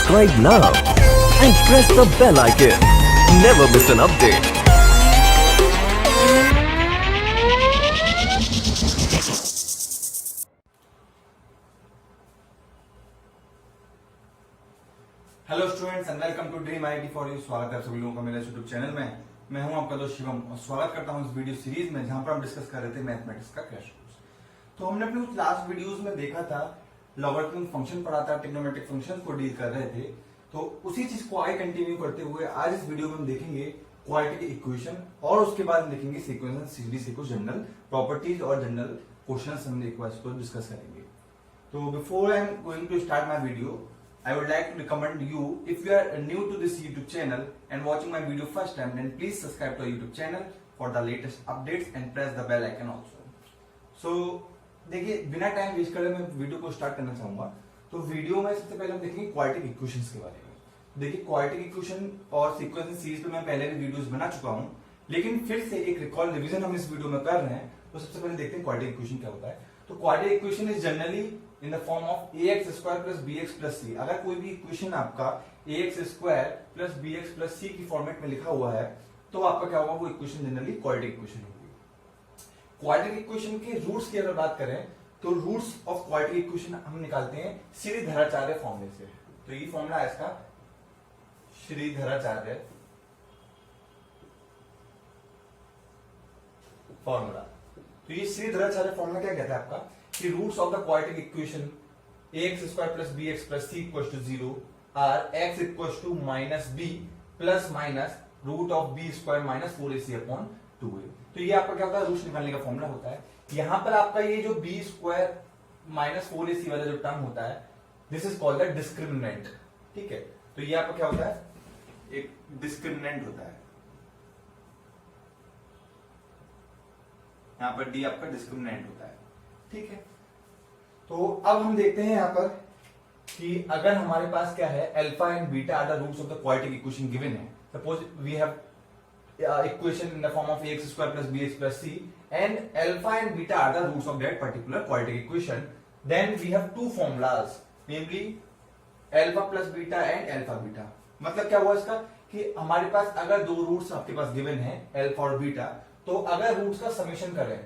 subscribe now and press the bell icon. Never miss an update. Hello students and welcome to Dream IT for you. स्वागत है आप सभी लोगों का मेरे यूट्यूब चैनल में। मैं हूं आपका दोस्त शिवम और स्वागत करता हूं इस वीडियो सीरीज में जहां पर हम डिस्कस कर रहे थे मैथमेटिक्स का क्रैश कोर्स। तो हमने अपने कुछ लास्ट वीडियोस में देखा था, लॉगरिथमिक फंक्शन पढ़ा था, ट्रिग्नोमेट्रिक फंक्शंस को डील कर रहे थे। तो उसी चीज को आगे कंटिन्यू करते हुए आज इस वीडियो में हम देखेंगे क्वाड्रेटिक इक्वेशन और उसके बाद हम देखेंगे सीक्वेंस एंड सीरीज से कुछ जनरल प्रॉपर्टीज और जनरल क्वेश्चंस हम एक बार इसको डिस्कस करेंगे। तो before I am going to start my video, I would like to recommend you, if you are new to this YouTube channel and watching my video first time, then please subscribe to our YouTube channel for the latest updates and press the bell icon also. So देखिए बिना time waste करे मैं video को start करना चाहूंगा। तो video में सबसे पहले हम देखेंगे क्वाड्रेटिक इक्वेशंस के बारे में। देखिए क्वाड्रेटिक इक्वेशन और सीक्वेंस एंड सीरीज पे मैं पहले भी वीडियोस बना चुका हूं, लेकिन फिर से एक रिकॉल रिवीजन हम इस वीडियो में कर रहे हैं। तो सबसे पहले देखते हैं क्वाड्रेटिक इक्वेशन क्या होता है। तो quadratic equation is generally in the form of ax square plus bx plus c। अगर कोई भी इक्वेशन आपका ax square plus bx plus c की फॉर्मेट में लिखा हुआ है तो आपका क्या होगा, वो इक्वेशन जनरली क्वाड्रेटिक इक्वेशन होगी। क्वाड्रेटिक इक्वेशन के रूट्स की अगर बात करें तो रूट्स ऑफ क्वाड्रेटिक इक्वेशन हम निकालते हैं श्रीधराचार्य फॉर्मूले से। तो ये फॉर्मूला है इसका श्रीधराचार्य फॉर्मूला। तो ये श्रीधराचार्य फॉर्मूला क्या कहता है आपका कि roots of the quadratic equation ax square plus bx plus c equals to 0 are x equals to minus b plus minus root of b square minus 4ac upon 2a। तो ये आपका क्या होता है, रूट्स निकालने का फॉर्मूला होता है। यहां पर आपका ये जो b स्क्वायर माइनस 4ac वाला जो टर्म होता है, this is called the discriminant. ठीक है, तो ये आपका क्या होता है, एक डिस्क्रिमिनेंट होता है। यहां पर d आपका डिस्क्रिमिनेंट होता है। ठीक है, तो अब हम देखते हैं यहां पर कि अगर हमारे पास क्या है, alpha and beta are the roots of the quadratic equation given है। Suppose we have equation in the form of ax square plus bx plus c and alpha and beta are the roots of that particular quadratic equation, then we have two formulas, namely alpha plus beta and alpha beta. मतलब क्या हुआ इसका कि हमारे पास अगर दो roots आपके पास given है अल्फा और बीटा, तो अगर रूट्स का समेशन करें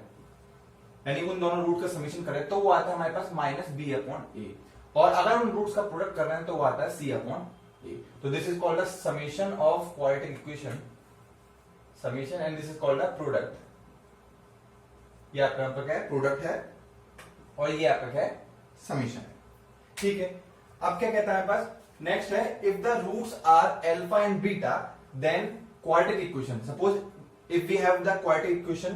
यानी उन दोनों रूट का समेशन करें तो वो आता है हमारे पास माइनस बी अपॉन ए, और अगर उन रूट्स का प्रोडक्ट कर रहे हैं तो वो आता है सी अपॉन ए। तो this is called the summation of quadratic equation, summation, and this is called the product. ये आपका यहाँ पर क्या है, प्रोडक्ट है, और ये आपका क्या है, समेशन है। ठीक है, अब क्या कहता है पास, नेक्स्ट है if the roots are alpha and beta then quadratic equation. Suppose if we have the quadratic equation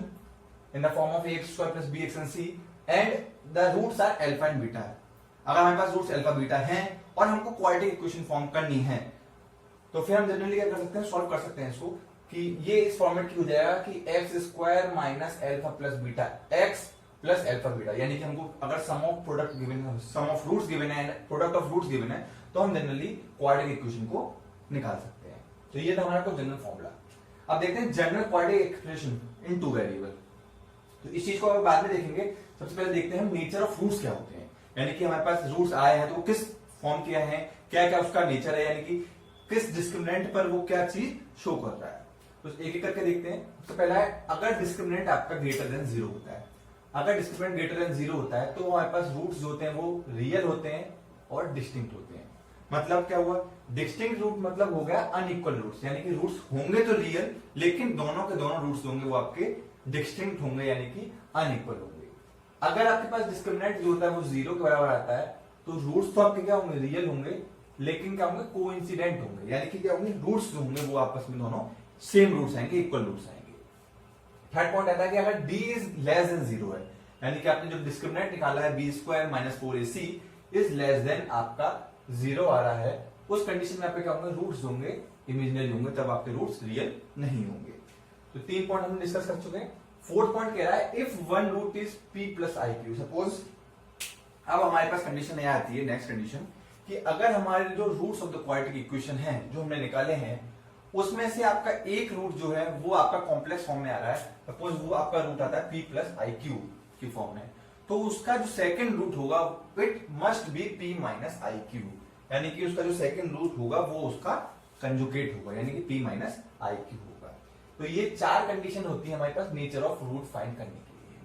in the form of ax square plus bx and c and the roots are alpha and beta, अगर हमारे पास roots alpha beta हैं और हमको quadratic equation form करनी है तो फिर हम जनरली क्या कर सकते हैं, सॉल्व कर सकते हैं इसको कि ये इस फॉर्मेट की हो जाएगा कि X square minus alpha plus beta X plus alpha beta. यानी कि हमको अगर सम ऑफ प्रोडक्ट गिवन है, सम ऑफ रूट्स गिवन है and product of roots given है, तो हम जनरली क्वाड्रेटिक इक्वेशन को निकाल सकते हैं। तो ये था हमारा को जनरल फॉर्मूला। अब देखते हैं general quadratic expression in two variable. तो इस चीज को अब बाद में देखेंगे। सबसे पहले देखते हैं नेचर ऑफ रूट्स क्या होते हैं, यानी कि हमारे पास रूट्स आए हैं तो किस फॉर्म के हैं, क्या क्या उसका नेचर है, यानी कि किस डिस्क्रिमिनेंट पर वो क्या चीज शो कर रहा है। तो एक एक करके देखते हैं। सबसे पहला है अगर डिस्क्रिमिनेंट आपका ग्रेटर देन 0 होता है। अगर डिस्क्रिमिनेंट ग्रेटर देन 0 होता है तो हमारे पास रूट्स जो होते हैं वो रियल होते हैं और डिस्टिंक्ट होते हैं। मतलब क्या हुआ, डिस्टिंक्ट रूट मतलब हो गया अनइक्वल रूट्स, यानी कि रूट्स होंगे तो रियल लेकिन दोनों के दोनों रूट्स होंगे वो आपके डिस्टिंक्ट होंगे, यानी कि अनइक्वल होंगे। अगर आपके पास डिस्क्रिमिनेंट जो होता है वो 0 के बराबर आता है तो रूट्स तो आपके क्या होंगे, रियल होंगे, लेकिन क्या होंगे, कोइंसिडेंट होंगे, यानी कि क्या होंगे, रूट्स जो होंगे वो आपस में दोनों सेम रूट्स आएंगे, इक्वल रूट्स आएंगे। थर्ड पॉइंट आता है कि अगर d इज लेस देन 0 है, यानी कि आपने जो डिस्क्रिमिनेंट निकाला है b square minus 4ac is less than आपका 0 आ रहा है, उस कंडीशन में आपके क्या होंगे, रूट्स होंगे इमेजिनरी होंगे, तब आपके रूट्स रियल नहीं होंगे। तो 3 पॉइंट हम डिस्कस कर चुके हैं। फोर्थ पॉइंट कह रहा है if one root is p plus I Q. Suppose अब हमारे पास कंडीशन यह आती है, नेक्स्ट कंडीशन, कि अगर हमारे जो roots of the quadratic equation हैं जो हमने निकाले हैं उसमें से आपका एक रूट जो है वो आपका कॉम्प्लेक्स फॉर्म में आ रहा है। सपोज वो आपका रूट आता है p प्लस आई क्यू की फॉर्म में, तो उसका जो सेकंड रूट होगा it must be p minus I Q, यानी कि उसका जो सेकंड रूट होगा वो उसका कंजुगेट होगा, यानी कि p माइनस आई क्यू होगा। तो ये 4 कंडीशन होती है हमारे पास नेचर ऑफ रूट फाइंड करने के लिए।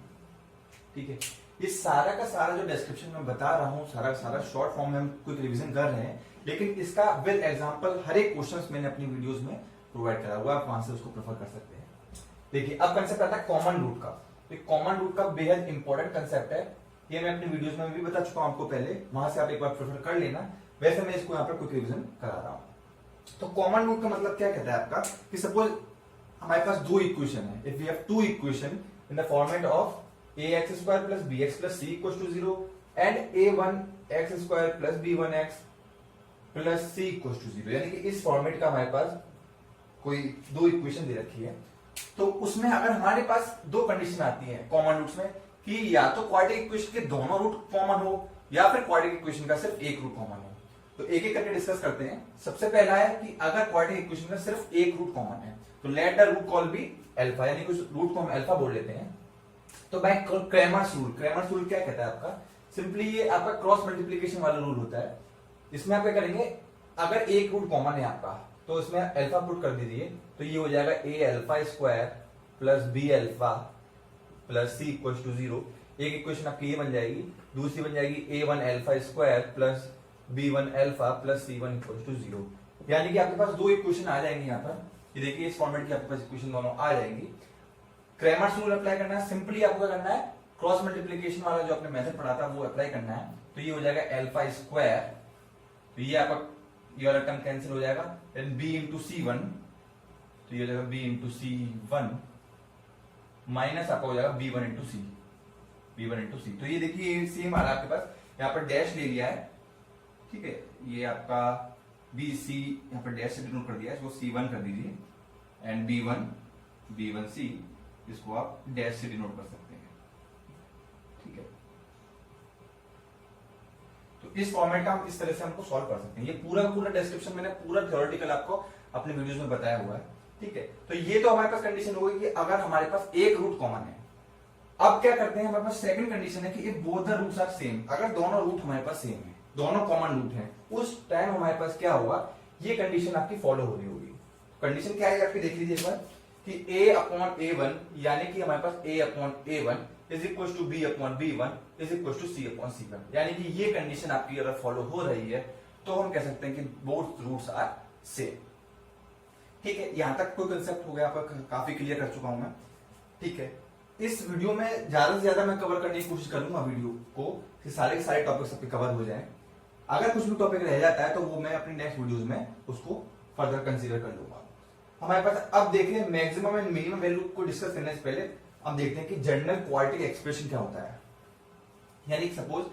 ठीक है, ये सारा का सारा जो डिस्क्रिप्शन में बता रहा हूँ, सारा का सारा शॉर्ट फॉर्म में हम क्विक रिवीजन कर रहे हैं, लेकिन इसका विद एग्जांपल हर एक क्वेश्चंस मैंने अपनी वीडियोस में प्रोवाइड करा हुआ है, आप वहां से उसको प्रेफर कर सकते हैं। देखिए अब कंसेप्ट आता है कॉमन रूट का। तो कॉमन रूट का बेहद इंपॉर्टेंट कंसेप्ट है, ये मैं अपनी वीडियोस में भी बता चुका हूं आपको पहले, वहां से आप एक बार प्रेफर कर लेना। वैसे मैं इसको यहाँ पर क्विक रिवीजन करा रहा हूं। तो कॉमन रूट का मतलब क्या कहता है आपका कि सपोज हमारे पास 2 इक्वेशन है, if we have 2 equation in the format of ax² plus bx plus c equals to 0 and a1x² plus b1x plus c equals to 0, यानी कि इस फॉर्मेट का हमारे पास कोई 2 इक्वेशन दे रखी है। तो उसमें अगर हमारे पास 2 कंडीशन आती है कॉमन रूट्स में कि या तो क्वाड्रेटिक इक्वेशन के दोनों रूट कॉमन हो या फिर क्वाड्रेटिक इक्वेशन का सिर्फ एक रूट कॉमन हो। तो एक एक करके डिस्कस करते हैं। सबसे पहला है कि अगर क्वाड्रेटिक इक्वेशन का सिर्फ एक रूट कॉमन है तो let the root call be alpha, यानी कि उस रूट को हम अल्फा बोल लेते हैं। तो बाय क्रैमर्स रूल क्या कहता है आपका, सिंपली ये आपका क्रॉस मल्टीप्लीकेशन वाला रूल होता है। इसमें आप क्या करेंगे, अगर एक रूट कॉमन है आपका तो इसमें अल्फा पुट कर दीजिए, तो ये हो जाएगा a alpha square plus b alpha plus c equals to 0। एक इक्वेशन आपकी ये बन जाएगी, दूसरी बन जाएगी a1 alpha square plus b1 alpha plus c1 equals to 0। यानी कि आपके पास 2 इक्वेशन आ जाएंगी यहाँ पर। ये देखिए इस फॉर्मेट की आपके पास इक्वेशन दोनों आ जाएंगी। क्रैमर्स रूल अप्लाई करना है, सिंपली आपको क्या करना है, क्रॉस मल्टीप्लिकेशन वाला जो आपने मेथड पढ़ा था वो अप्लाई करना है। तो ये हो जाएगा अल्फा स्क्वायर, तो ये आपका ये वाला टर्म कैंसिल हो जाएगा, देन b इंटू c1, तो ये हो जाएगा b इंटू c1 माइनस आपका हो जाएगा b1 इंटू c, तो ये देखिए सेम आ रहा है आपके पास, यहाँ पर डैश ले लिया है। ठीक है, ये आपका bc यहाँ पर डैश से डिनोट कर दिया है, इसको c1 कर दीजिए एंड b1c इसको आप डैश से डिनोट कर सकते हैं। ठीक है, तो इस फॉर्मेट का हम इस तरह से हमको सॉल्व कर सकते हैं। ये पूरा पूरा डिस्क्रिप्शन मैंने पूरा थ्योरेटिकल आपको अपने वीडियोस में बताया हुआ है। ठीक है, तो ये तो हमारे पास कंडीशन हो गई कि अगर हमारे पास एक रूट कॉमन है। अब क्या करते हैं, हमारे पास सेकंड कंडीशन है कि if both the roots are same, अगर दोनों रूट हमारे पास सेम है, दोनों कॉमन रूट है, उस टाइम हमारे पास क्या होगा, ये कंडीशन आपकी फॉलो हो रही होगी। कंडीशन क्या है आपकी देख लीजिए एक बार कि a अपॉन a1 यानी कि हमारे पास a upon a1 is equal to b upon b1 is equal to c upon c1, यानी कि ये कंडीशन आपकी अगर फॉलो हो रही है तो हम कह सकते हैं कि बोथ रूट्स आर सेम। ठीक है, यहां तक कोई कंसेप्ट हो गया आपका, काफी क्लियर कर चुका हूं मैं। ठीक है, इस वीडियो में ज्यादा से ज्यादा मैं कवर करने की कोशिश करूंगा वीडियो को कि सारे के सारे टॉपिक्स आपके कवर हो जाएं। अगर कुछ भी टॉपिक रह जाता है तो वो मैं अपनी नेक्स्ट वीडियोस में उसको फर्दर कंसीडर कर लूंगा। हमारे पास अब देखते हैं मैक्सिमम एंड मिनिमम वैल्यू को डिस्कस करने से पहले अब देखते हैं कि जनरल क्वाड्रेटिक एक्सप्रेशन क्या होता है। यानी सपोज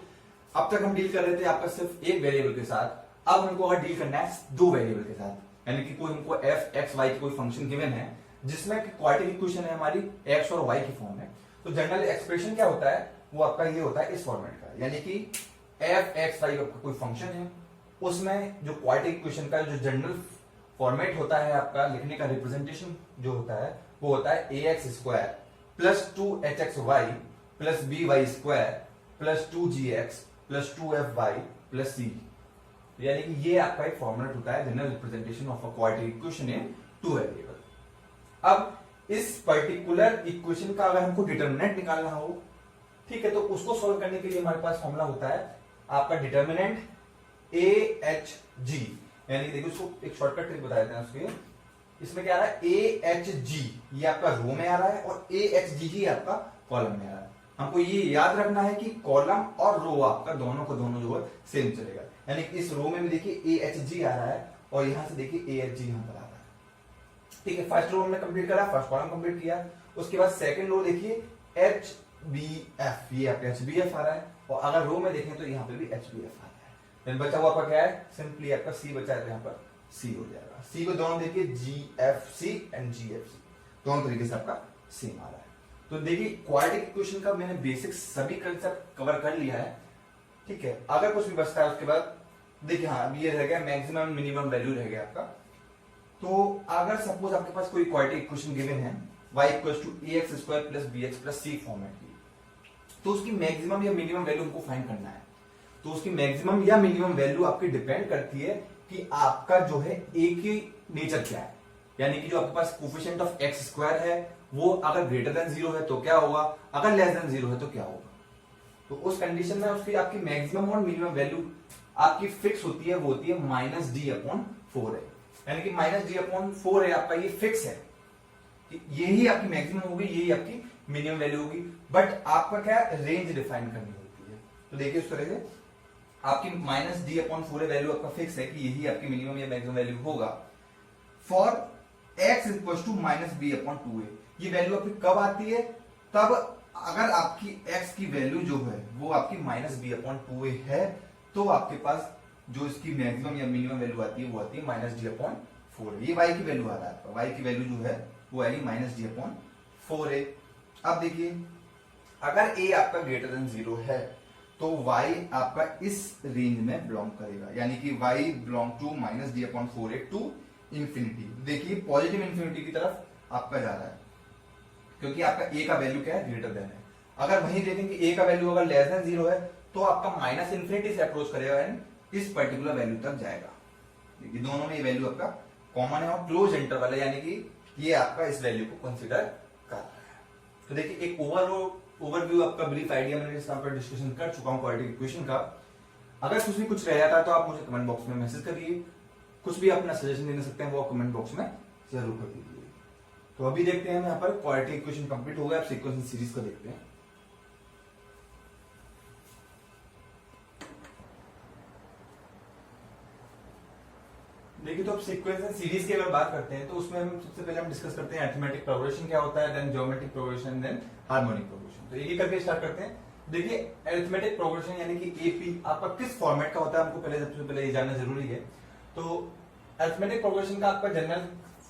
अब तक हम डील कर रहे थे आपका सिर्फ एक वेरिएबल के साथ, अब हमको अगर डील करना है 2 वेरिएबल के साथ, यानी कि कोई हमको f x y कोई फंक्शन गिवन है जिसमें क्वाड्रेटिक इक्वेशन है हमारी x और y की फॉर्म में। तो जनरल एक्सप्रेशन क्या होता है, वो आपका ये होता है इस फॉर्मेट का, यानी कि f x y का कोई फंक्शन है, उसमें जो क्वाड्रेटिक इक्वेशन का जो जनरल फॉर्मेट होता है आपका लिखने का रिप्रेजेंटेशन जो होता है वो होता है ax square plus 2hxy plus by square plus 2gx plus 2fy plus c, यानी कि ये आपका एक फॉर्मूला होता है general representation of a quadratic equation in 2 variable. अब इस पर्टिकुलर इक्वेशन का अगर हमको डिटर्मिनेंट निकालना हो, ठीक है, तो उसको सॉल्व करने के लिए हमारे पास फॉर्मूला होता है आपका डिटर्मिनेंट ahg, यानी देखिए उसको एक शॉर्टकट ट्रिक बता देते हैं उसके। इसमें क्या आ रहा है ahg, ये आपका रो में आ रहा है और ahg आपका कॉलम में आ रहा है। हमको ये याद रखना है कि कॉलम और रो आपका दोनों को दोनों जो है सेम चलेगा, यानी कि इस रो में भी देखिए ahg आ रहा है और यहां से देखिए ahg यहां पर आ रहा है। ठीक है, फर्स्ट रो हमने कंप्लीट करा, फर्स्ट कॉलम कंप्लीट किया। उसके बाद सेकंड रो देखिए hbf, ये आपका hbf आ रहा है और अगर रो में देखें तो यहाँ पे भी hbf आ रहा है। देन बचा हुआ आपका क्या है, सिंपली आपका c बचा है तो यहाँ पर c हो जाएगा। c को दोनों देखिए gfc एंड gfc दोनों तरीके से आपका सेम आ रहा है। तो देखिए क्वाड्रेटिक इक्वेशन का मैंने बेसिक सभी कंसेप्ट कवर कर लिया है। ठीक है, अगर कुछ भी बचता है उसके बाद देखिए हाँ ये रह गया मैक्सिमम मिनिमम वैल्यू रह गया आपका। तो अगर सपोज आपके पास कोई क्वाड्रेटिक इक्वेशन गिवन है y equals to ax square plus bx plus c format की, तो उसकी मैक्सिमम या मिनिमम वैल्यू हमको फाइंड करना है। तो उसकी मैक्सिमम या मिनिमम वैल्यू आपकी डिपेंड करती है कि आपका जो है ए की नेचर क्या है, यानी कि जो आपके पास कोफिशिएंट ऑफ एक्स स्क्वायर है वो अगर ग्रेटर देन 0 है तो क्या होगा, अगर लेस देन 0 है तो क्या होगा। तो उस कंडीशन में उसकी आपकी मैक्सिमम और मिनिमम वैल्यू आपकी फिक्स होती है, वो होती है -d/4 है, यानी कि -d/4 है आपका, ये फिक्स है, यही आपकी मैक्सिमम होगी, यही आपकी मिनिमम वैल्यू होगी। बट आपका क्या रेंज डिफाइन करनी होती है। तो देखिए उस तरह से आपकी -d/4 वैल्यू आपका फिक्स है कि यही आपकी मिनिमम या मैक्सिमम वैल्यू होगा for x equal to -b/2a। ये वैल्यू आपकी कब आती है, तब अगर आपकी x की वैल्यू जो है वो आपकी -b/2a है, तो आपके पास जो इसकी मैक्सिमम या मिनिमम वैल्यू आती है वो आती है -d/4। ये y की वैल्यू आ रहा है आपका, y की वैल्यू जो है वो आएगी -d/4। अब देखिए अगर a आपका ग्रेटर देन 0 है तो y आपका इस रेंज में बिलोंग करेगा, यानी कि y belong to -d/4 to infinity. देखिए पॉजिटिव इंफिनिटी की तरफ आपका जा रहा है, क्योंकि आपका a का वैल्यू क्या है, ग्रेटर देन है। अगर वहीं देखेंगे a का वैल्यू अगर लेस देन 0 है तो आपका -इंफिनिटी से अप्रोच करेगा एंड इस पर्टिकुलर वैल्यू तक जाएगा। देखिए दोनों में ये वैल्यू आपका कॉमन है और क्लोज इंटरवल है, यानी कि ये आपका इस वैल्यू को कंसीडर कर रहा है। तो देखिए एक ओवरव्यू आपका ब्रीफ आइडिया मैंने इस पर डिस्कशन कर चुका हूं क्वाड्रेटिक इक्वेशन का। अगर कुछ भी कुछ रह जाता है तो आप मुझे कमेंट बॉक्स में मैसेज करिए, कुछ भी अपना सजेशन देना सकते हैं वो कमेंट बॉक्स में जरूर कर दीजिए। तो अभी देखते हैं यहाँ पर क्वाड्रेटिक इक्वेशन कंप्लीट हो गया, आप इक्वेशन सीरीज को देखते हैं। देखिए तो अब सीक्वेंस एंड सीरीज की अगर बात करते हैं तो उसमें हम सबसे पहले हम डिस्कस करते हैं अरिथमेटिक प्रोग्रेशन क्या होता है, then geometric progression, then harmonic progression. तो एक एक करके स्टार्ट करते हैं। देखिए अरिथमेटिक प्रोग्रेशन यानी कि एपी आपका किस फॉर्मेट का होता है, हमको पहले सबसे पहले ये जानना जरूरी है। तो अरिथमेटिक प्रोग्रेशन का आपका जनरल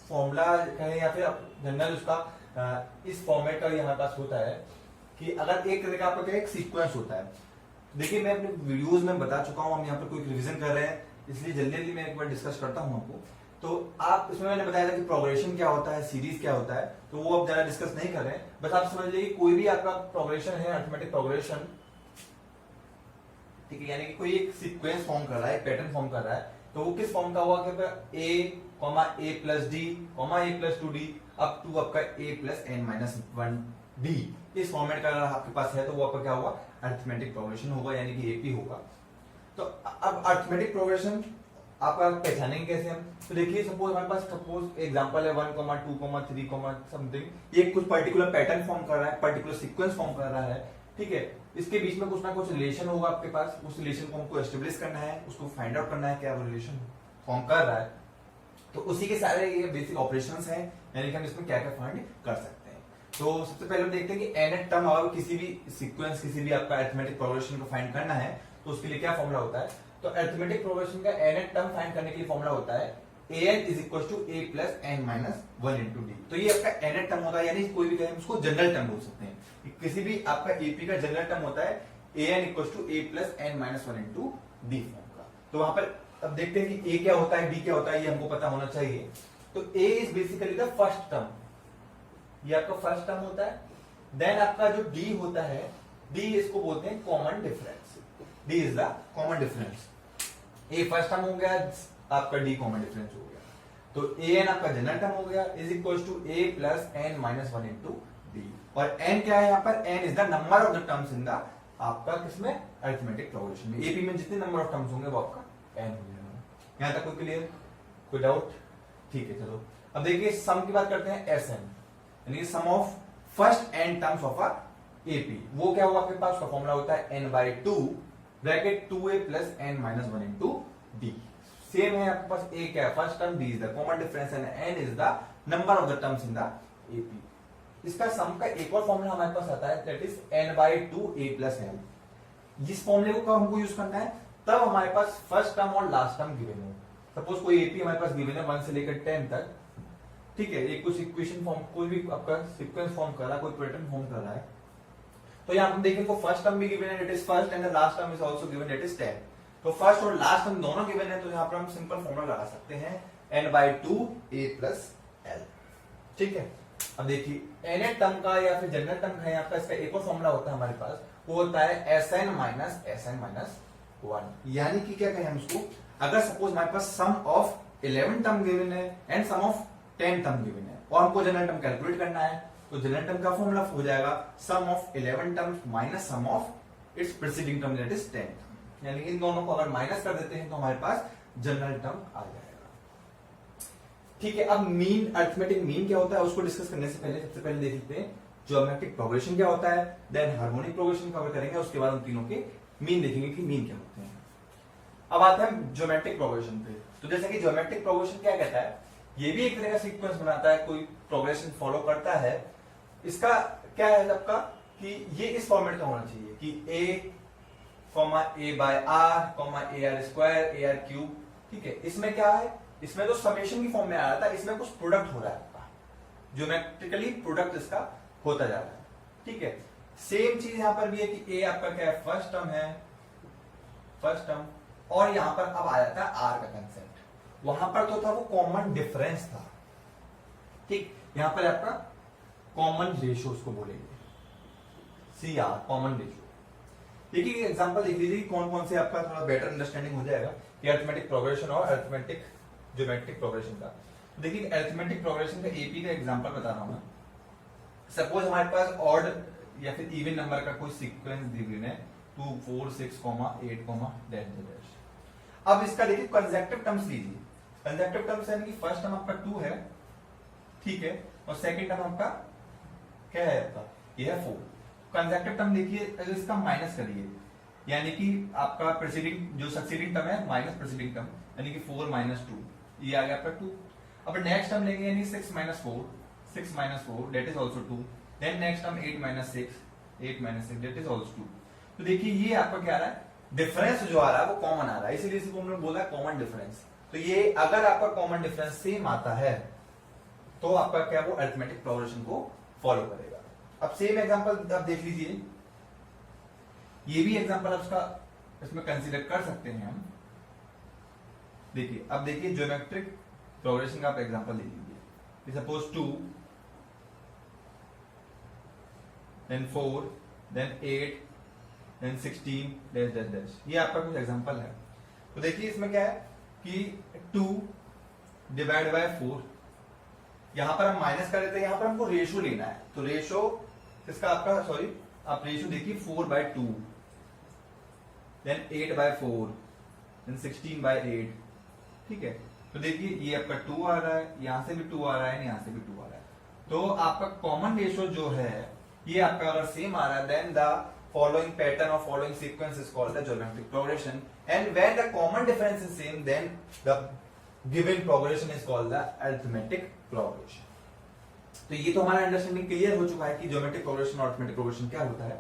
फॉर्मूला कहें या फिर जनरल उसका इस फॉर्मेट का यहाँ पास होता है कि अगर एक तरह का आपका क्या एक सीक्वेंस होता है। देखिए मैं अपने वीडियोस में बता चुका हूँ, हम यहाँ पर कोई रिवीजन कर रहे हैं इसलिए जल्दी जल्दी मैं एक बार डिस्कस करता हूं आपको। तो आप इसमें मैंने बताया था कि प्रोग्रेशन क्या होता है, सीरीज क्या होता है, तो वो अब ज्यादा डिस्कस नहीं कर रहे हैं, बस आप समझ लीजिए कोई भी आपका प्रोग्रेशन है अरिथमेटिक प्रोग्रेशन, ठीक है, यानी कि कोई एक सीक्वेंस फॉर्म कर रहा है, पैटर्न फॉर्म कर रहा है, तो वो किस फॉर्म का हुआ कि a plus D a plus 2d up to आपका a प्लस n-1d, इस फॉर्मेट का अगर आपके पास है तो वो आपका क्या होगा, अरिथमेटिक प्रोग्रेशन होगा, यानी कि एपी होगा। तो अब अरिथमेटिक प्रोग्रेशन आपका पहचानेंगे कैसे हम, तो देखिए सपोज हमारे पास सपोज एग्जांपल है 1, 2, 3, समथिंग, ये कुछ पर्टिकुलर पैटर्न फॉर्म कर रहा है, पर्टिकुलर सीक्वेंस फॉर्म कर रहा है, ठीक है। इसके बीच में कुछ ना कुछ रिलेशन होगा आपके पास, उस रिलेशन को हमको एस्टेब्लिश करना है, उसको फाइंड आउट करना है क्या वो रिलेशन फॉर्म कर रहा है। तो उसी के सारे ये बेसिक ऑपरेशंस हैं, यानी कि हम इसमें क्या क्या फाइंड कर सकते हैं। तो सबसे पहले हम देखते हैं कि nth टर्म अगर किसी भी सीक्वेंस किसी भी आपका अरिथमेटिक प्रोग्रेशन को फाइंड करना है तो उसके लिए क्या फॉर्मूला होता है। तो अरिथमेटिक प्रोग्रेशन का nth टर्म फाइंड करने के लिए फॉर्मूला होता है an is equal to a plus n-1 into D. तो ये आपका nth टर्म होता है, यानी कोई भी कहें उसको जनरल टर्म बोल सकते हैं, किसी भी आपका एपी का जनरल टर्म होता है an equal to a plus n-1 into D form का। तो वहां पर अब देखते हैं कि a क्या होता है, d क्या होता है, ये हमको पता होना चाहिए। तो a is basically the first term, ये आपका फर्स्ट टर्म होता है। देन आपका जो d होता है, d इसको बोलते हैं common difference, d is the common difference. a first term हो गया, आपका d कॉमन डिफरेंस हो गया, तो an आपका जनरल टर्म हो गया is equal to a plus n-1 into D. और n क्या है यहाँ पर, n is the number of the terms in the आपका किसमें अरिथमेटिक प्रोग्रेशन में, एपी में जितने नंबर ऑफ टर्म्स होंगे वो आपका n हो जाएगा। यहाँ तक कोई क्लियर, कोई डाउट, ठीक है। चलो अब देखिए सम की बात करते हैं, sn यानी sum of first n terms of a AP, वो क्या होगा आपके पास, उसका फॉर्मूला होता है n/2 bracket 2a plus n-1 into D. Same है आपके पास, a क्या है first term, d is the common difference and n is the number of the terms in the AP. इसका सम का एक और फॉर्मूला हमारे पास आता है, that is n/2 a plus n। इस फॉर्मूले को कब हमको यूज करना है, तब हमारे पास फर्स्ट टर्म और लास्ट टर्म गिवन हो। सपोज कोई एपी हमारे पास गिवन है 1 से लेकर 10 तक, ठीक है, एक कुछ इक्वेशन फॉर्म कोई भी आपका सीक्वेंस फॉर्म कर रहा है, कोई पैटर्न फॉर्म कर रहा है, तो यहाँ हम देखें फर्स्ट टर्म भी गिवन है, that is first, and the last term is also given, that is 10। तो फर्स्ट और लास्ट टर्म दोनों गिवन है, तो यहाँ पर हम सिंपल फॉर्मूला लगा सकते हैं n/2 a प्लस l, ठीक है। अब देखिए nth टर्म का या फिर जनरल टर्म है आपका, इसका एक और फॉर्मूला होता है हमारे पास, वो होता है sn माइनस 1। यानी कि क्या कहें हम उसको, अगर सपोज हमारे पास सम ऑफ 11 टर्म गिवन है and sum of 10 term given है और हमको जनरल टर्म कैलकुलेट करना है, तो जनरल टर्म का फॉर्मूला हो जाएगा sum of 11 terms minus sum of its preceding term that is 10। यानी इन दोनों को अगर माइनस कर देते हैं तो हमारे पास जनरल टर्म आ जाएगा। ठीक है, अब मीन, अरिथमेटिक मीन क्या होता है उसको डिस्कस करने से पहले सबसे पहले देख लेते हैं ज्योमेट्रिक प्रोग्रेशन क्या होता है, देन हार्मोनिक प्रोग्रेशन कवर करेंगे, उसके बाद उन तीनों के मीन देखेंगे कि मीन क्या होते हैं। अब आते हैं ज्योमेट्रिक प्रोग्रेशन पे। तो जैसे कि ज्योमेट्रिक प्रोग्रेशन क्या कहता है, ये भी एक तरह का सीक्वेंस बनाता है, कोई प्रोग्रेशन फॉलो करता है। इसका क्या है आपका कि ये इस फॉर्मेट का होना चाहिए कि a by r A R square A R cube. ठीक है, इसमें क्या है, इसमें तो समेशन की फॉर्म में आ रहा था, इसमें कुछ प्रोडक्ट हो रहा है आपका, ज्योमेट्रिकली प्रोडक्ट इसका होता जा रहा है। ठीक है, सेम चीज यहां पर भी है कि a आपका क्या है, फर्स्ट टर्म है, फर्स्ट टर्म, और यहां पर अब आ जाता है r का कंसेप्ट। वहां पर तो था वो कॉमन डिफरेंस था। ठीक, यहां पर आपका कॉमन रेशियो उसको बोलेंगे, CR कॉमन रेशियो। देखिए एग्जांपल देख लीजिए कौन कौन से आपका थोड़ा बेटर अंडरस्टैंडिंग हो जाएगा कि अरिथमेटिक प्रोग्रेशन और अरिथमेटिक ज्योमेट्रिक प्रोग्रेशन का। देखिए अरिथमेटिक प्रोग्रेशन का एपी का एग्जांपल बता रहा हूं मैं। सपोज हमारे पास ऑड या फिर इवन नंबर का कोई सीक्वेंस गिवन है 2 4 6 8 डैश। अब इसका देखिए कंसेक्टिव टर्म्स लीजिए। कंसेक्टिव टर्म्स यानी कि फर्स्ट टर्म आपका 2 है, ठीक है, और सेकंड टर्म आपका क्या है आपका, ये है 4। कंसेक्टिव टर्म देखिए, अगर इसका माइनस करिए यानी कि आपका प्रीसीडिंग जो सक्सीडिंग टर्म है माइनस प्रीसीडिंग टर्म, यानी कि 4 - 2, ये आ गया आपका 2। अब नेक्स्ट टर्म लेंगे यानी 6 - 4 that is also 2। Then next term 8 - 6 that is also 2। तो देखिए ये आपका क्या आ रहा है, डिफरेंस जो आ रहा है वो कॉमन आ रहा है, इसीलिए इसको हमने बोला कॉमन डिफरेंस। तो ये अगर आपका कॉमन डिफरेंस सेम आता है तो आपका क्या वो अरिथमेटिक प्रोग्रेशन को फॉलो करेगा। अब सेम एग्जांपल आप देख लीजिए, ये भी एग्जांपल उसका इसमें कंसीडर कर सकते हैं हम। देखिए अब देखिए ज्योमेट्रिक प्रोग्रेशन का आप एग्जांपल ले लीजिए, suppose 2 then 4 then 8 then 16 dash dash dash, ये आपका कुछ एग्जांपल है। तो देखिए इसमें क्या है कि 2 डिवाइड बाय 4, यहां पर हम माइनस कर रहे थे, यहां पर हमको रेशियो लेना है, तो रेशियो इसका आपका सॉरी आप रेशियो देखिए 4/2 देन 8/4 देन 16/8। ठीक है, तो देखिए ये आपका 2 आ रहा है, यहां से भी 2 आ रहा है, यहां से भी 2 आ रहा है। तो आपका कॉमन रेशियो जो है ये आपका अगर सेम आ रहा है then the following pattern or following sequence is called the geometric progression, and when the common difference is same then the given progression is called the arithmetic progression। तो ये तो हमारा अंडरस्टैंडिंग क्लियर हो चुका है कि ज्योमेट्रिक प्रोग्रेशन और arithmetic progression क्या होता है।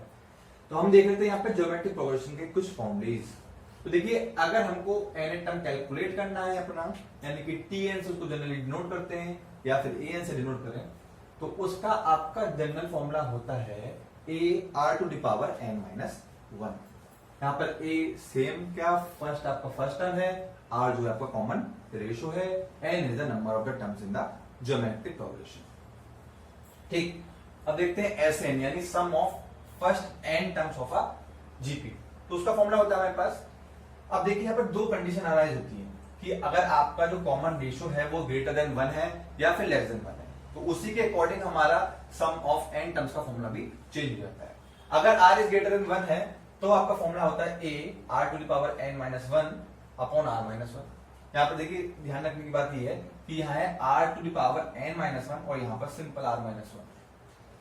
तो हम देख लेते हैं यहाँ पे ज्योमेट्रिक प्रोग्रेशन के कुछ फॉर्मूलेज। तो देखिए अगर हमको nth टर्म कैलकुलेट करना है अपना, यानी कि tn से उसको जनरली डिनोट करते हैं या फिर an से डिनोट करें, तो उसका आपका जनरल फॉर्मूला होता है a r to the power n minus 1। यहाँ पर a सेम क्या फर्स्ट आपका फर्स्ट टर्म है, r जो है आपका कॉमन रेशियो है, n is the number of the terms in the geometric progression. ठीक, अब देखते हैं Sn यानी sum of first n terms of a GP. तो उसका फॉर्मूला होता है हमारे पास। अब देखिए यहाँ पर दो कंडीशन अराइज होती है कि अगर आपका जो कॉमन रेशियो है वो ग्रेटर देन 1 है या फिर लेस देन 1 है, तो उसी के अकॉर्डिंग हमारा सम ऑफ n टर्म्स का फॉर्मूला भी चेंज हो जाता है। अगर r इज ग्रेटर देन 1 है तो आपका फॉर्मूला होता है a r to the power n minus 1 upon r minus 1। यहाँ पर देखिए ध्यान रखने की बात यह है कि यहाँ है r to the power n minus 1 और यहाँ पर सिंपल r minus 1।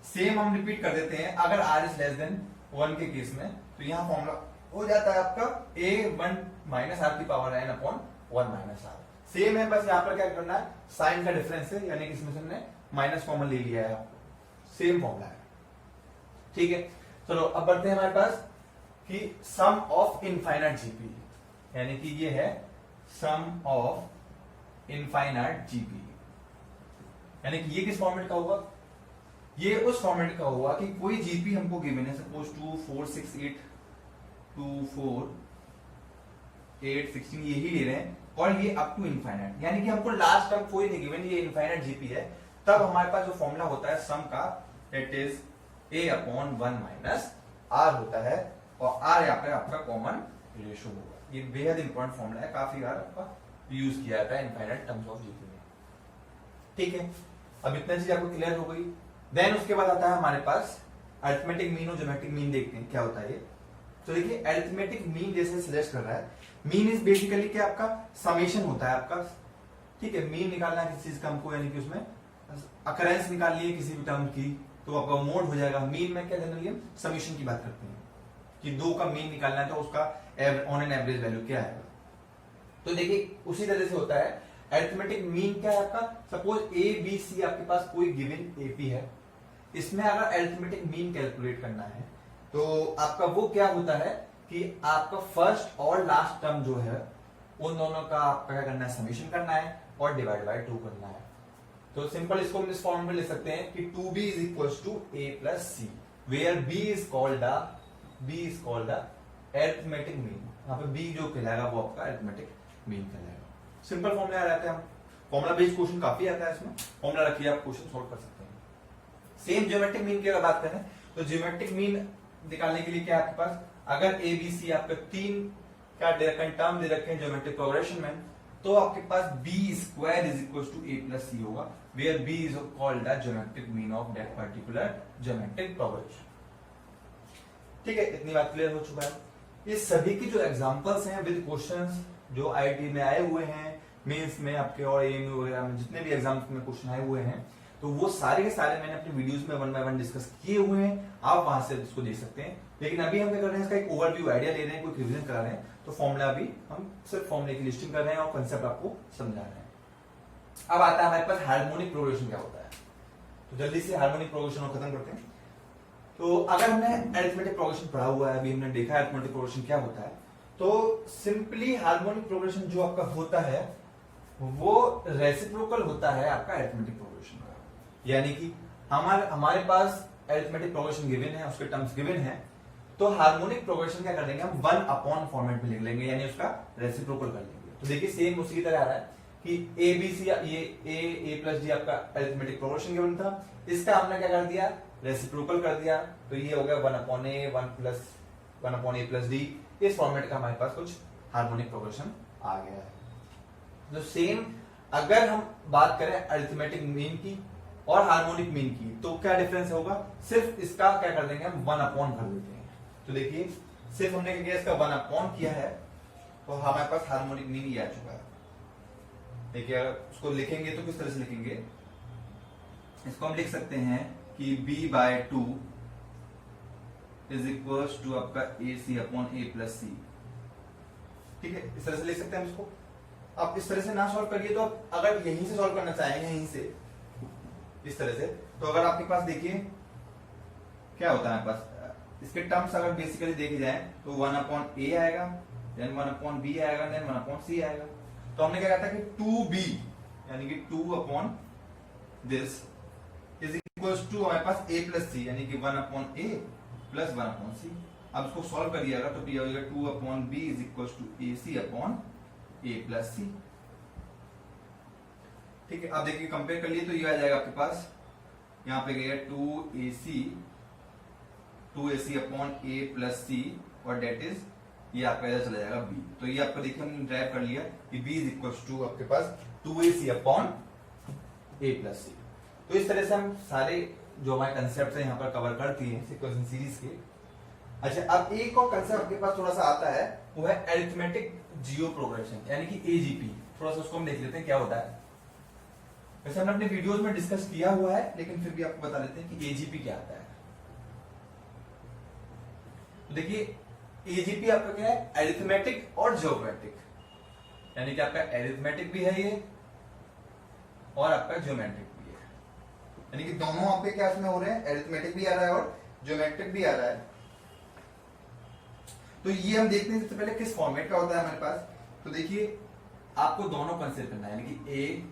सेम हम रिपीट कर देते हैं, अगर r इज लेस देन 1 के केस में तो यहाँ फॉर्मूला हो जाता है आपका a1 minus r की power n upon 1 minus r। Same है, बस यहाँ पर क्या करना है, साइन का डिफरेंस है, यानी कि इसमें से हमने माइनस कॉमन ले लिया है, सेम फॉर्मूला है। ठीक है, चलो अब बढ़ते हैं हमारे पास कि सम ऑफ इनफाइनाइट जीपी, यानी कि ये है सम ऑफ इनफाइनाइट जीपी, यानी कि ये किस फॉर्मेट का होगा, ये उस फॉर्मेट का होगा कि कोई जीपी हमको गिवन है, सपोज 2 4 6 8 2 4 8 16 यही ले रहे हैं और ये अप टू इनफाइनाइट, यानी कि हमको लास्ट टर्म कोई नहीं गिवन, ये इनफाइनाइट जीपी है, तब हमारे पास जो फॉर्मूला होता है सम का that is a upon 1 minus r होता है, और r यहाँ पे आपका कॉमन रेशो होगा। ये बेहद इंपॉर्टेंट फॉर्मूला है, काफी बार आपका यूज किया जाता है इनफाइनाइट टर्म्स ऑफ जीपी में। ठीक है, अब इतना चीज आपको क्लियर हो गई। देन उसके बाद आता है हमारे पास अरिथमेटिक मीन और ज्योमेट्रिक मीन। देखते हैं क्या होता है ये। तो देखिए अरिथमेटिक मीन जैसे सजेस्ट कर रहा है, मीन इज बेसिकली क्या आपका समेशन होता है आपका। ठीक है, मीन निकालना है किसी चीज का हमको, यानी कि उसमें अकरेंस निकालनी है किसी भी टर्म की, तो आपका मोड हो जाएगा। मीन में क्या जनरली हम समेशन की बात करते हैं कि दो का मीन निकालना है तो उसका ऑन एन एवरेज वैल्यू क्या आएगा। तो देखिए उसी तरह से होता है अरिथमेटिक मीन। क्या है आपका, सपोज ए बी सी आपके पास कोई गिवन एपी है, इसमें अगर अरिथमेटिक मीन कैलकुलेट करना है तो आपका वो क्या होता है कि आपका फर्स्ट और लास्ट टर्म जो है उन दोनों का आपका क्या करना है, समेशन करना है और डिवाइड बाय 2 करना है। तो सिंपल इसको हम इस फॉर्म में ले सकते हैं कि 2b is equals to a plus c, where b is called the arithmetic mean। यहाँ पे b जो कहलाएगा वो आपका arithmetic mean कहलाएगा। सिंपल फॉर्मूला आ जाता है, हम फॉर्मूला बेस्ड क्वेश्चन काफी आता है, इसमें फॉर्मूला रखिए आप क्वेश्चन सॉल्व कर सकते हैं। सेम ज्योमेट्रिक मीन की अगर बात करें तो ज्योमेट्रिक मीन निकालने के लिए क्या है आपके पास, अगर ए बी सी आपके 3 क्या दे रखे हैं, टर्म दे रखे हैं ज्योमेट्रिक प्रोग्रेशन में, तो आपके पास b square is equal to a plus c होगा, where b is called the geometric mean of that particular geometric progression. ठीक है, इतनी बात क्लियर हो चुका है। ये सभी की जो एग्जांपल्स हैं विद क्वेश्चंस जो आईआईटी में आए हुए हैं, मेंस में आपके और एएमयू वगैरह में जितने भी एग्जाम्स में क्वेश्चन आए हुए हैं, तो वो सारे के सारे मैंने अपनी वीडियोस में 1 बाय 1 डिस्कस किए हुए हैं, आप वहां से इसको देख सकते हैं। लेकिन अभी हम क्या कर रहे हैं, इसका एक ओवरव्यू आइडिया ले रहे हैं, कोई रिवीजन करा रहे हैं, तो फॉर्मूला अभी हम सिर्फ फॉर्मूले की लिस्टिंग कर रहे हैं और कंसेप्ट आपको समझा रहे हैं। अब आता है हमारे पास हार्मोनिक प्रोग्रेशन क्या होता है। तो जल्दी से हार्मोनिक प्रोग्रेशन खत्म करते हैं। तो अगर हमने अरिथमेटिक प्रोग्रेशन पढ़ा हुआ है, अभी हमने देखा है अरिथमेटिक प्रोग्रेशन क्या होता है, तो सिंपली हार्मोनिक प्रोग्रेशन जो आपका होता है वो रेसिप्रोकल होता है आपका अरिथमेटिक प्रोग्रेशन का। यानी कि हमारे पास अरिथमेटिक प्रोग्रेशन गिवन है, उसके टर्म्स गिवन है, तो हार्मोनिक प्रोग्रेशन क्या कर देंगे हम 1 अपॉन फॉर्मेट में लिख लेंगे, यानी उसका रेसिप्रोकल कर लेंगे। तो देखिए सेम उसी की तरह आ रहा है कि ए बी सी, ये ए प्लस डी आपका अरिथमेटिक प्रोग्रेशन गिवन था, इसका हमने क्या कर दिया, रेसिप्रोकल कर दिया, तो ये हो गया 1 अपॉन ए 1 अपॉन ए प्लस डी। इस फॉर्मेट का हमारे पास कुछ हार्मोनिक प्रोग्रेशन आ गया है। तो सेम अगर हम बात करें अरिथमेटिक मीन की और हार्मोनिक मीन की, तो क्या डिफरेंस होगा, सिर्फ इसका क्या कर देंगे हम 1 अपॉन कर देते हैं। तो देखिए सिर्फ हमने क्या किया, इसका 1 अपॉन किया है, तो हमारे पास हार्मोनिक मीन ही आ चुका है। देखिए अगर उसको लिखेंगे तो किस तरह से लिखेंगे, इसको हम लिख सकते हैं कि b by 2 is equal to आपका A c upon A plus c. ठीक है, इस तरह से लिख सकते हैं हम इसको। आप इस तरह से ना सॉल्व करिए, तो आप अगर यहीं से सॉल्व करना चाहें, यहीं से इस तरह से, तो अगर आपके पास देखिए क्या होता है, पास इसके टर्म्स अगर बेसिकली देखे जाए तो 1 अपॉन ए आएगा, देन 1 अपॉन बी आएगा, देन 1 अपॉन सी आएगा। तो हमने क्या कहा था कि 2b यानी कि 2 upon this is equals to हमारे पास a प्लस सी, यानी कि 1 upon a plus 1 upon c. अब इसको सॉल्व करिएगा तो ये हो जाएगा 2 upon b is equals to a c upon a plus c. ठीक है, अब देखिए कंपेयर कर लिए तो ये आ जाएगा आपके पास, यहाँ पे गया 2ac अपॉन a प्लस सी, और डेट इज ये आपका इधर चला जाएगा b। तो ये आपको देखिए हमने ड्राइव कर लिया कि b इज इक्वल्स टू आपके पास 2ac अपॉन a प्लस सी। तो इस तरह से हम सारे जो हमारे कंसेप्ट है यहाँ पर कवर करती हैं सीक्वेंसिंग सीरीज के। अच्छा, अब एक और कंसेप्ट आपके पास थोड़ा सा आता है, वो है अरिथमेटिक जियो प्रोग्रेशन, यानी कि एजीपी। थोड़ा सा उसको हम देख लेते हैं क्या होता है। वैसे हमने अपने वीडियोस में डिस्कस किया हुआ है, लेकिन फिर भी आपको बता देते हैं कि एजीपी क्या आता है। तो देखिए एजीपी आपका क्या है, अरिथमेटिक और ज्योमेट्रिक, यानी कि आपका अरिथमेटिक भी है ये और आपका ज्योमेट्रिक भी है, यानी कि दोनों आपके क्या इसमें हो रहे हैं, अरिथमेटिक भी आ रहा है और ज्योमेट्रिक भी आ रहा है। तो ये हम देखते हैं सबसे पहले किस फॉर्मेट का होता है हमारे पास। तो देखिए आपको दोनों कंसीडर करना है, यानी कि ए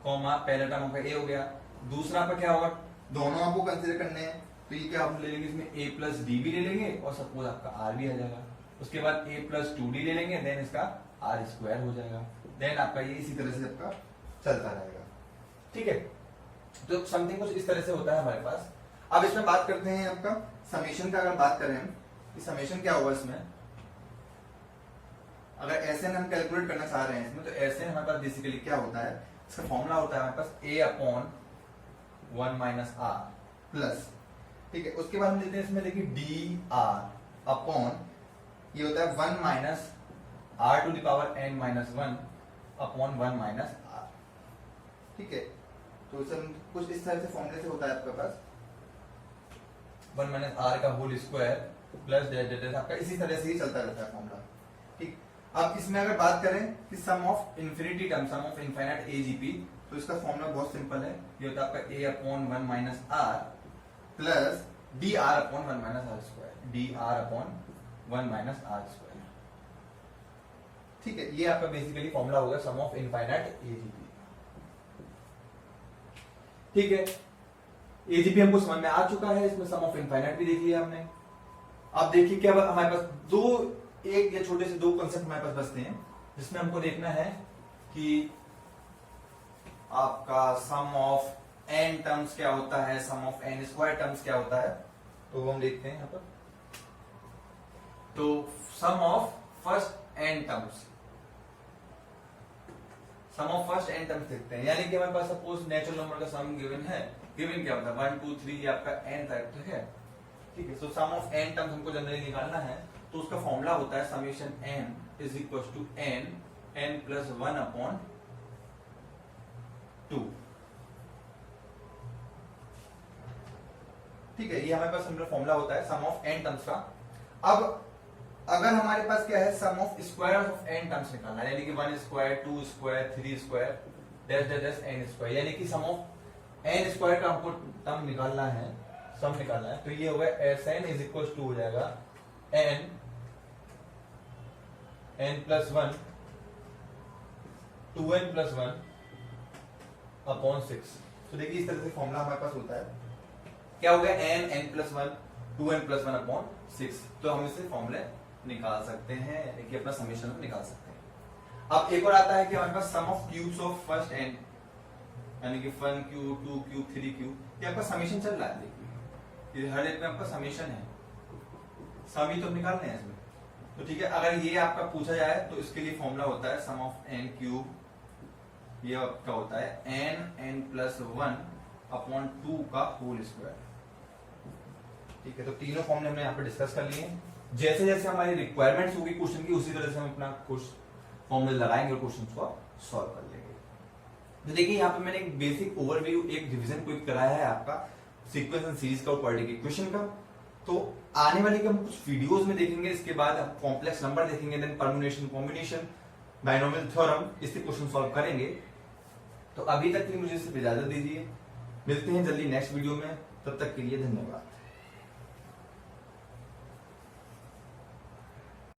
कॉमा पहला टर्म आपका ए हो गया, दूसरा आपका क्या होगा, दोनों आपको कंसीडर करने हैं। तो ये क्या हम ले लेंगे, इसमें a प्लस डी भी ले लेंगे और सपोज आपका r भी आ जाएगा। उसके बाद a प्लस 2d ले लेंगे, देन इसका r स्क्वायर हो जाएगा, देन आपका ये इसी तरह से आपका चलता रहेगा। ठीक है, तो समथिंग कुछ इस तरह से होता है हमारे पास। अब इसमें बात करते हैं आपका समेशन का। अगर बात करें हम, समेशन क्या होगा इसमें, अगर एसएन हम कैलकुलेट करना चाह रहे हैं इसमें, तो एसएन हमारे पास बेसिकली क्या होता है, इसका फॉर्मूला होता है हमारे पास a upon 1 minus R plus, ठीक है, उसके बाद हम लेते हैं इसमें देखिए डी आर अपॉन, ये होता है 1 minus R to the power n minus 1 upon 1 minus R, ठीक है। तो इसे हम कुछ इस तरह से फॉर्मूले से होता है आपके पास 1 माइनस आर का होल स्क्वायर प्लस डेट आपका इसी तरह से ही चलता रहता है फॉर्मूला, ठीक। अब इसमें अगर बात करें कि sum of infinity term, sum of infinite AGP, तो इसका फॉर्मूला बहुत सिंपल है, ये होता है आपका a upon 1 minus R plus D R upon 1 minus R square, D R upon 1 minus R square, ठीक है। ये आपका बेसिकली फॉर्मूला होगा सम ऑफ इनफाइनाइट एजीपी, ठीक है। एजीपी हमको समझ में आ चुका है, इसमें सम ऑफ इनफाइनाइट भी देख लिया हमने। अब देखिए क्या हमारे पास दो, एक या छोटे से दो कंसेप्ट हमारे पास बचते हैं, जिसमें हमको देखना है कि आपका सम ऑफ एन टर्म्स क्या होता है, sum of N square terms क्या होता है, तो वो हम देखते हैं यहाँ पर। तो sum of first n terms, sum of first n terms देखते हैं, यानी कि हमारे पास सपोज नेचुरल नंबर का सम गिवन है, गिवन क्या होता है 1 2 3, ये आपका एन फैक्टर है, ठीक है। So sum of N terms हमको जनरली निकालना है, तो उसका फॉर्मूला होता है summation N is equal to N N plus 1 upon 2, ठीक है। ये हमारे पास सिंपल फॉर्मूला होता है सम ऑफ एन टर्म्स का। अब अगर हमारे पास क्या है, sum of square of N terms निकालना है, यानी कि 1 square 2 square 3 square dash dash dash n square, यानी कि सम ऑफ एन स्क्वायर का हमको टर्म निकालना है, सम निकालना है, तो ये होगा S N is equal to हो जाएगा N N plus 1 2n plus 1 upon 6। तो देखिए इस तरह से फॉर्मूला हमारे पास होता है, क्या हो गया N N plus 1 2n plus 1 upon 6, तो हम इससे फॉर्मूले निकाल सकते हैं, देखिए अपना समीशन निकाल सकते हैं। अब एक और आता है कि हमारे पास sum of cubes of first n, यानी कि 1 क्यूब 2 क्यूब 3 क्यूब, ये आपका समीशन चल रहा है, देखिए हर एक में आपका समीशन है, सभी तो निकालने हैं इसमें, तो ठीक है। अगर ये आपका पूछा जाए तो इसके लिए फॉर्मूला होता है सम ऑफ एन क्यूब, ये आपका होता है एन एन प्लस 1 अपॉन 2 का होल स्क्वायर, ठीक है। तो तीनों फॉर्मूले हमने यहाँ पे डिस्कस कर लिए। जैसे जैसे हमारी रिक्वायरमेंट्स होगी क्वेश्चन की, उसी तरह से हम अपना कुछ फॉर्मूले लगाएंगे और क्वेश्चन को सॉल्व कर लेंगे। तो देखिए यहाँ पे मैंने एक बेसिक ओवरव्यू, एक रिवीजन क्विक कराया है आपका सीक्वेंस एंड सीरीज का और क्वाड्रेटिक इक्वेशन का। तो आने वाले के हम कुछ वीडियोस में देखेंगे, इसके बाद हम कॉम्प्लेक्स नंबर देखेंगे, then permutation combination, binomial theorem, इससे क्वेश्चन सॉल्व करेंगे। तो अभी तक के लिए मुझे इससे इजाजत दीजिए, मिलते हैं जल्दी नेक्स्ट वीडियो में, तब तक के लिए धन्यवाद।